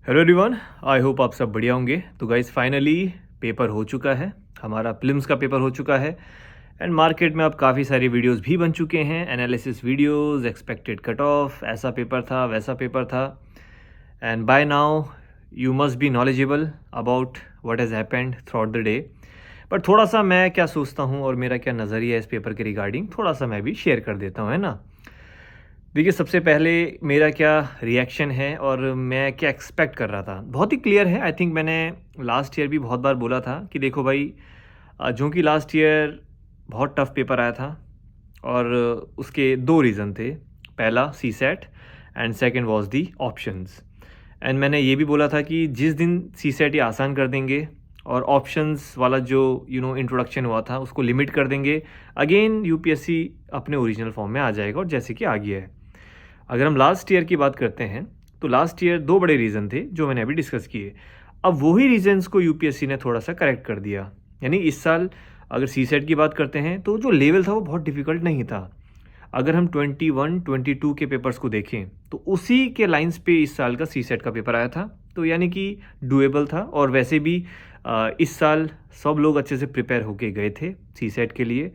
Hello everyone, I hope आप सब बढ़िया होंगे। तो गाइस फाइनली पेपर हो चुका है, हमारा प्रीलिम्स का पेपर हो चुका है एंड मार्केट में अब काफ़ी सारी वीडियोस भी बन चुके हैं, analysis videos, expected cut off, ऐसा पेपर था वैसा पेपर था and by now you must be knowledgeable about what has happened throughout the day. But थोड़ा सा मैं क्या सोचता हूँ और मेरा क्या नज़रिया है इस पेपर के रिगार्डिंग, थोड़ा सा मैं भी शेयर कर देता हूँ, है ना। देखिए, सबसे पहले मेरा क्या रिएक्शन है और मैं क्या एक्सपेक्ट कर रहा था, बहुत ही क्लियर है। आई थिंक मैंने लास्ट ईयर भी बहुत बार बोला था कि देखो भाई, जो कि लास्ट ईयर बहुत टफ पेपर आया था और उसके दो रीज़न थे। पहला CSAT and second was the options. And मैंने ये भी बोला था कि जिस दिन सी सेट ये आसान कर देंगे और ऑप्शंस वाला जो इंट्रोडक्शन हुआ था उसको लिमिट कर देंगे, अगेन यूपीएससी अपने ओरिजिनल फॉर्म में आ जाएगा और जैसे कि आ गया है। अगर हम लास्ट ईयर की बात करते हैं तो लास्ट ईयर दो बड़े रीज़न थे जो मैंने अभी डिस्कस किए। अब वही रीजंस को यूपीएससी ने थोड़ा सा करेक्ट कर दिया। यानी इस साल अगर सी सेट की बात करते हैं तो जो लेवल था वो बहुत डिफ़िकल्ट नहीं था। अगर हम 21 22 के पेपर्स को देखें तो उसी के लाइंस पे इस साल का सी सेट का पेपर आया था, तो यानी कि डुएबल था। और वैसे भी इस साल सब लोग अच्छे से प्रिपेयर होके गए थे सी सेट के लिए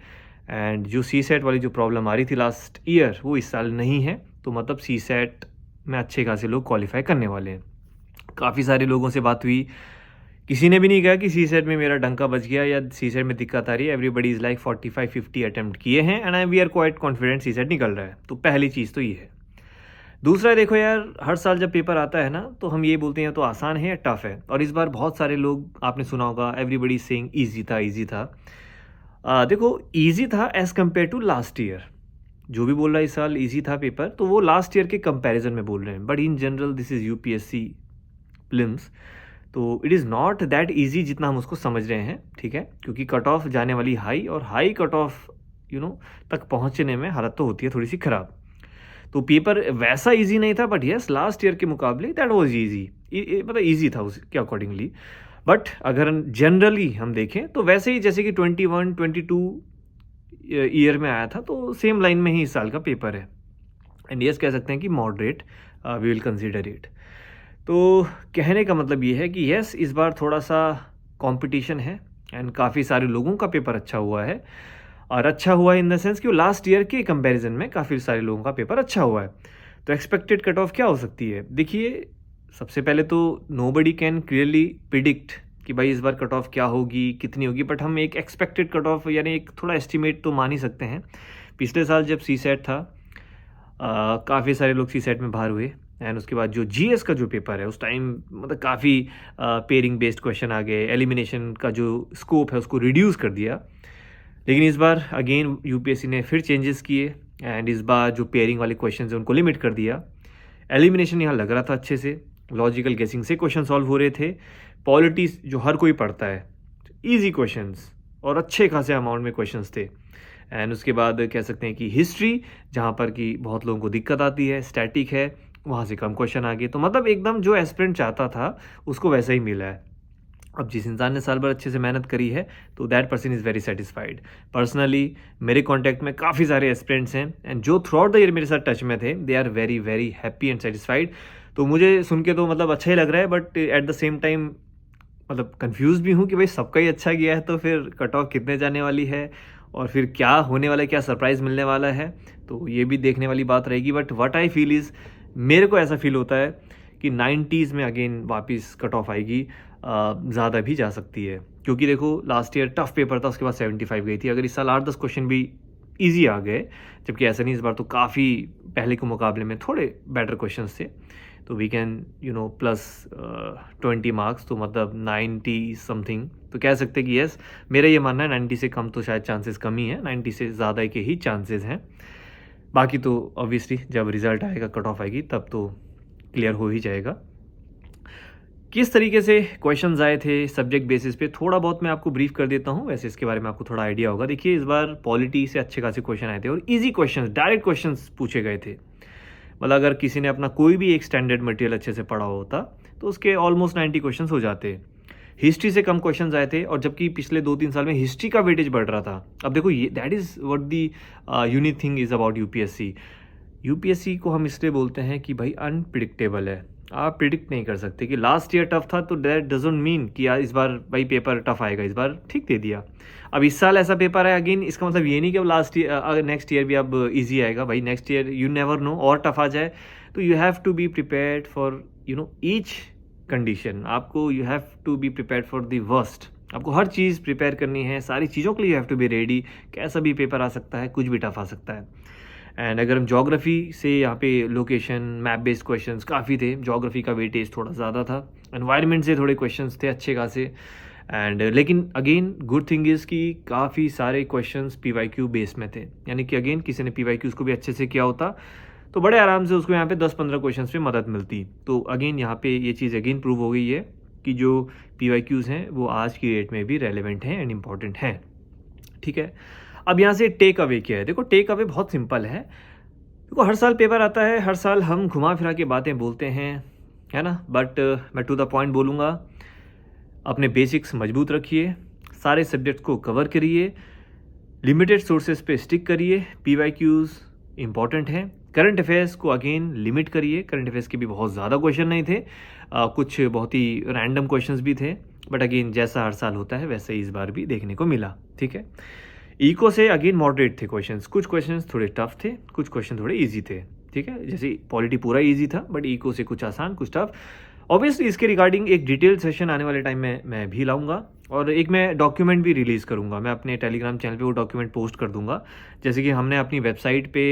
एंड जो सी सेट वाली जो प्रॉब्लम आ रही थी लास्ट ईयर वो इस साल नहीं है। तो मतलब सी सेट में अच्छे खासे लोग क्वालिफाई करने वाले हैं। काफ़ी सारे लोगों से बात हुई, किसी ने भी नहीं कहा कि सी सेट में मेरा डंका बच गया या सी सेट में दिक्कत आ रही है। एवरीबडी इज़ लाइक 45-50 अटैम्प्ट किए हैं and we are quite confident C set निकल रहा है। तो पहली चीज़ तो ये है। दूसरा, देखो यार, हर साल जब पेपर आता है ना तो हम ये बोलते हैं तो आसान है या टफ है, और इस बार बहुत सारे लोग, आपने सुना होगा, एवरीबडी सेइंग ईजी था ईजी था। देखो, ईजी था as compare to last year. जो भी बोल रहा है इस साल इजी था पेपर, तो वो लास्ट ईयर के कंपैरिजन में बोल रहे हैं। But in general this is UPSC prelims, तो it is not that easy जितना हम उसको समझ रहे हैं, ठीक है। क्योंकि कट ऑफ जाने वाली हाई, और हाई कट ऑफ तक पहुंचने में हालत तो होती है थोड़ी सी ख़राब। तो पेपर वैसा इजी नहीं था, बट यस लास्ट ईयर के मुकाबले दैट वाज इजी, मतलब इजी था उसके अकॉर्डिंगली। बट अगर जनरली हम देखें तो वैसे ही जैसे कि 21 22 ईयर में आया था, तो सेम लाइन में ही इस साल का पेपर है। एंड यस कह सकते हैं कि moderate we will consider it. तो कहने का मतलब ये है कि यस इस बार थोड़ा सा कंपटीशन है एंड काफ़ी सारे लोगों का पेपर अच्छा हुआ है। और अच्छा हुआ इन द सेंस कि लास्ट ईयर के कंपैरिजन में काफ़ी सारे लोगों का पेपर अच्छा हुआ है। तो एक्सपेक्टेड कट ऑफ क्या हो सकती है? देखिए, सबसे पहले तो नोबडी कैन क्लियरली प्रिडिक्ट कि भाई इस बार कट ऑफ क्या होगी, कितनी होगी। बट हम एक एक्सपेक्टेड कट ऑफ यानी एक थोड़ा एस्टिमेट तो मान ही सकते हैं। पिछले साल जब सी सेट था, काफ़ी सारे लोग सी सेट में बाहर हुए एंड उसके बाद जो जीएस का जो पेपर है उस टाइम मतलब काफ़ी पेयरिंग बेस्ड क्वेश्चन आ गए, एलिमिनेशन का जो स्कोप है उसको रिड्यूस कर दिया। लेकिन इस बार अगेन यूपीएससी ने फिर चेंजेस किए एंड इस बार जो पेयरिंग वाले क्वेश्चन है उनको लिमिट कर दिया। एलिमिनेशन यहाँ लग रहा था अच्छे से, लॉजिकल गेसिंग से क्वेश्चन सॉल्व हो रहे थे। पॉलिटिक्स जो हर कोई पढ़ता है, इजी क्वेश्चंस और अच्छे खासे अमाउंट में क्वेश्चंस थे। एंड उसके बाद कह सकते हैं कि हिस्ट्री, जहाँ पर कि बहुत लोगों को दिक्कत आती है, स्टैटिक है, वहाँ से कम क्वेश्चन आ गए। तो मतलब एकदम जो एस्पिरेंट चाहता था उसको वैसा ही मिला है। अब जिस इंसान ने साल भर अच्छे से मेहनत करी है तो that person is very satisfied. Personally मेरे कॉन्टैक्ट में काफ़ी सारे एस्पिरेंट्स हैं एंड जो थ्रू आउट द ईयर मेरे साथ टच में थे, they are very very happy and satisfied. तो मुझे सुन के तो मतलब अच्छा ही लग रहा है, but at the same time मतलब कंफ्यूज भी हूँ कि भाई सबका ही अच्छा गया है तो फिर कट ऑफ कितने जाने वाली है और फिर क्या होने वाला है, क्या सरप्राइज़ मिलने वाला है, तो ये भी देखने वाली बात रहेगी। But what I feel is, मेरे को ऐसा फील होता है कि 90s में अगेन वापस कट ऑफ आएगी, ज़्यादा भी जा सकती है। क्योंकि देखो लास्ट ईयर टफ पेपर था, उसके बाद 75 गई थी। अगर इस साल 8-10 क्वेश्चन भी ईजी आ गए, जबकि ऐसा नहीं, इस बार तो काफ़ी पहले के मुकाबले में थोड़े बेटर क्वेश्चंस थे, तो वी कैन प्लस 20 मार्क्स, तो मतलब 90 समथिंग। तो कह सकते हैं कि यस, मेरा ये मानना है 90 से कम तो शायद चांसेस कम ही है, 90 से ज़्यादा के ही चांसेस हैं। बाकी तो ऑब्वियसली जब रिज़ल्ट आएगा, कट ऑफ आएगी, तब तो क्लियर हो ही जाएगा। किस तरीके से क्वेश्चंस आए थे सब्जेक्ट बेसिस पे, थोड़ा बहुत मैं आपको ब्रीफ कर देता हूँ। वैसे इसके बारे में आपको थोड़ा आइडिया होगा। देखिए, इस बार पॉलिटी से अच्छे खासे क्वेश्चन आए थे और इजी क्वेश्चंस, डायरेक्ट क्वेश्चंस पूछे गए थे। मतलब अगर किसी ने अपना कोई भी एक स्टैंडर्ड मटेरियल अच्छे से पढ़ा होता तो उसके ऑलमोस्ट 90 क्वेश्चंस हो जाते। हिस्ट्री से कम क्वेश्चंस आए थे, और जबकि पिछले 2-3 साल में हिस्ट्री का वेटेज बढ़ रहा था। अब देखो, ये that is what the unique thing is about UPSC. UPSC को हम इसलिए बोलते हैं कि भाई अनप्रिडिक्टेबल है। आप प्रिडिक्ट नहीं कर सकते कि लास्ट ईयर टफ था तो दैट डजंट मीन कि यार इस बार भाई पेपर टफ आएगा, इस बार ठीक दे दिया। अब इस साल ऐसा पेपर है अगेन, इसका मतलब ये नहीं कि अब लास्ट ईयर नेक्स्ट ईयर भी अब ईजी आएगा भाई, next year you never know और टफ आ जाए। तो you have to be prepared for each condition. आपको you have to be prepared for the worst. आपको हर चीज़ प्रिपेयर करनी है, सारी चीज़ों के लिए you have to be ready. कैसा भी पेपर आ सकता है, कुछ भी टफ आ सकता है। एंड अगर हम जोग्राफ़ी से, यहाँ पे लोकेशन मैप बेस्ड क्वेश्चंस काफ़ी थे, जोग्राफ़ी का वेटेज थोड़ा ज़्यादा था। एनवायरनमेंट से थोड़े क्वेश्चंस थे अच्छे खासे। एंड लेकिन अगेन गुड थिंग इज़ कि काफ़ी सारे क्वेश्चंस PYQ बेस में थे, यानी कि अगेन किसी ने PYQs को भी अच्छे से किया होता तो बड़े आराम से उसको यहाँ पे 10-15 क्वेश्चंस पे मदद मिलती। तो अगेन यहाँ पे ये चीज़ अगेन प्रूव हो गई है कि जो PYQs हैं वो आज की डेट में भी रेलिवेंट हैं एंड इम्पॉर्टेंट हैं। ठीक है, अब यहाँ से टेक अवे क्या है? देखो टेक अवे बहुत सिंपल है। देखो हर साल पेपर आता है, हर साल हम घुमा फिरा के बातें बोलते हैं, है ना, बट मैं टू द पॉइंट बोलूँगा। अपने बेसिक्स मजबूत रखिए, सारे सब्जेक्ट्स को कवर करिए, लिमिटेड सोर्सेज पे स्टिक करिए। PYQs इंपॉर्टेंट हैं। करंट अफेयर्स को अगेन लिमिट करिए। करंट अफेयर्स के भी बहुत ज़्यादा क्वेश्चन नहीं थे, कुछ बहुत ही रैंडम क्वेश्चंस भी थे, बट अगेन जैसा हर साल होता है वैसे इस बार भी देखने को मिला। ठीक है, इको से अगेन मॉडरेट थे क्वेश्चंस, कुछ क्वेश्चंस थोड़े टफ थे, कुछ क्वेश्चन थोड़े इजी थे। ठीक है, जैसे पॉलिटी पूरा इजी था, बट इको से कुछ आसान कुछ टफ। ऑब्वियसली इसके रिगार्डिंग एक डिटेल सेशन आने वाले टाइम में मैं भी लाऊंगा, और एक मैं डॉक्यूमेंट भी रिलीज़ करूंगा। मैं अपने टेलीग्राम चैनल पे वो डॉक्यूमेंट पोस्ट कर दूंगा। जैसे कि हमने अपनी वेबसाइट पे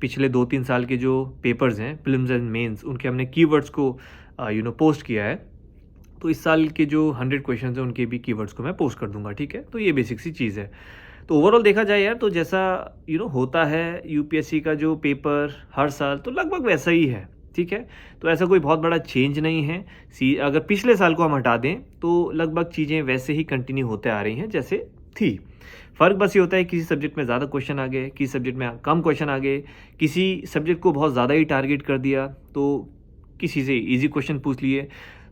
पिछले 2-3 साल के जो पेपर्स हैं प्रीलिम्स एंड मेंस, उनके हमने कीवर्ड्स को पोस्ट किया है। तो इस साल के जो 100 क्वेश्चन हैं उनके भी कीवर्ड्स को मैं पोस्ट कर दूंगा। ठीक है, तो ये बेसिक सी चीज़ है। तो ओवरऑल देखा जाए यार, तो जैसा होता है UPSC का जो पेपर हर साल, तो लगभग वैसा ही है। ठीक है, तो ऐसा कोई बहुत बड़ा चेंज नहीं है। अगर पिछले साल को हम हटा दें तो लगभग चीज़ें वैसे ही कंटिन्यू होते आ रही हैं जैसे थी। फ़र्क बस ये होता है किसी सब्जेक्ट में ज़्यादा क्वेश्चन आ गए, किसी सब्जेक्ट में कम क्वेश्चन आ गए, किसी सब्जेक्ट को बहुत ज़्यादा ही टारगेट कर दिया तो किसी से ईजी क्वेश्चन पूछ लिए।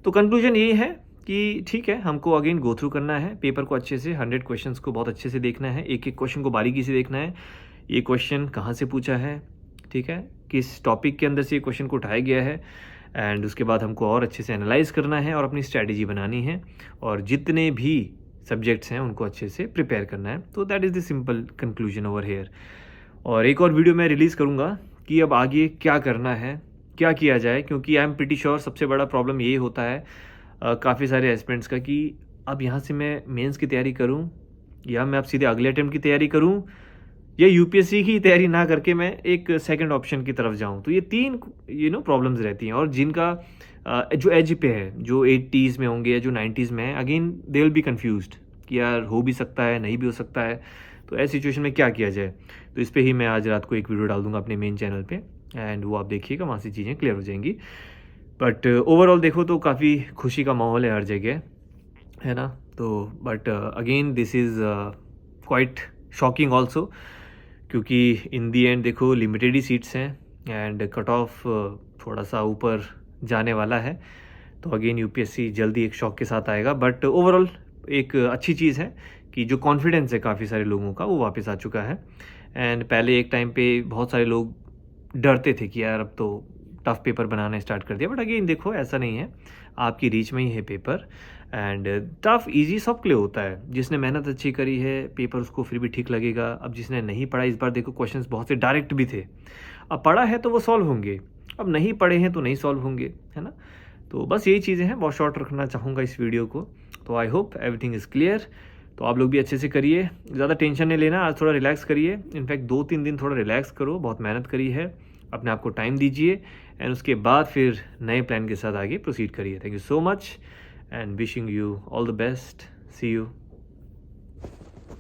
तो कंक्लूजन यही है कि ठीक है, हमको अगेन गो थ्रू करना है पेपर को अच्छे से, 100 क्वेश्चंस को बहुत अच्छे से देखना है, एक एक क्वेश्चन को बारीकी से देखना है, ये क्वेश्चन कहाँ से पूछा है, ठीक है, किस टॉपिक के अंदर से ये क्वेश्चन को उठाया गया है, एंड उसके बाद हमको और अच्छे से एनालाइज करना है और अपनी स्ट्रैटेजी बनानी है, और जितने भी सब्जेक्ट्स हैं उनको अच्छे से प्रिपेयर करना है। तो that is the simple conclusion over here. और एक और वीडियो मैं रिलीज़ करूँगा कि अब आगे क्या करना है, क्या किया जाए, क्योंकि आई एम प्रिटी श्योर सबसे बड़ा प्रॉब्लम यही होता है काफ़ी सारे एस्पिरेंट्स का कि अब यहाँ से मैं मेंस की तैयारी करूँ, या मैं अब सीधे अगले अटेम्प्ट की तैयारी करूँ, या UPSC की तैयारी ना करके मैं एक सेकंड ऑप्शन की तरफ जाऊँ। तो ये 3 प्रॉब्लम्स रहती हैं, और जिनका जो एज पे है, जो 80s में होंगे या जो 90s में है, again they will be confused कि यार हो भी सकता है, नहीं भी हो सकता है, तो ऐसी सिचुएशन में क्या किया जाए। तो इस पर ही मैं आज रात को एक वीडियो डाल दूंगा अपने मेन चैनल पे, एंड वो आप देखिएगा, वहाँ से चीज़ें क्लियर हो जाएंगी। बट ओवरऑल देखो तो काफ़ी खुशी का माहौल है हर जगह, है ना। तो but again this is quite shocking also, क्योंकि इन दी एंड देखो लिमिटेड ही सीट्स हैं, एंड कट ऑफ थोड़ा सा ऊपर जाने वाला है। तो अगेन UPSC जल्दी एक शॉक के साथ आएगा, बट ओवरऑल एक अच्छी चीज़ है कि जो कॉन्फिडेंस है काफ़ी सारे लोगों का वो वापस आ चुका है। एंड पहले एक टाइम पे बहुत सारे लोग डरते थे कि यार अब तो टफ पेपर बनाना स्टार्ट कर दिया, बट अगेन देखो ऐसा नहीं है, आपकी रीच में ही है पेपर, एंड टफ इजी सबके लिए होता है। जिसने मेहनत अच्छी करी है पेपर उसको फिर भी ठीक लगेगा। अब जिसने नहीं पढ़ा, इस बार देखो क्वेश्चंस बहुत से डायरेक्ट भी थे, अब पढ़ा है तो वो सॉल्व होंगे, अब नहीं पढ़े हैं तो नहीं सॉल्व होंगे, है ना। तो बस यही चीज़ें हैं, बहुत शॉर्ट रखना चाहूँगा इस वीडियो को। तो I hope everything is clear. तो आप लोग भी अच्छे से करिए, ज़्यादा टेंशन नहीं लेना, आज थोड़ा रिलैक्स करिए, इनफैक्ट 2-3 दिन थोड़ा रिलैक्स करो, बहुत मेहनत करी है, अपने आप को टाइम दीजिए, एंड उसके बाद फिर नए प्लान के साथ आगे प्रोसीड करिए। Thank you so much and wishing you all the best. See you.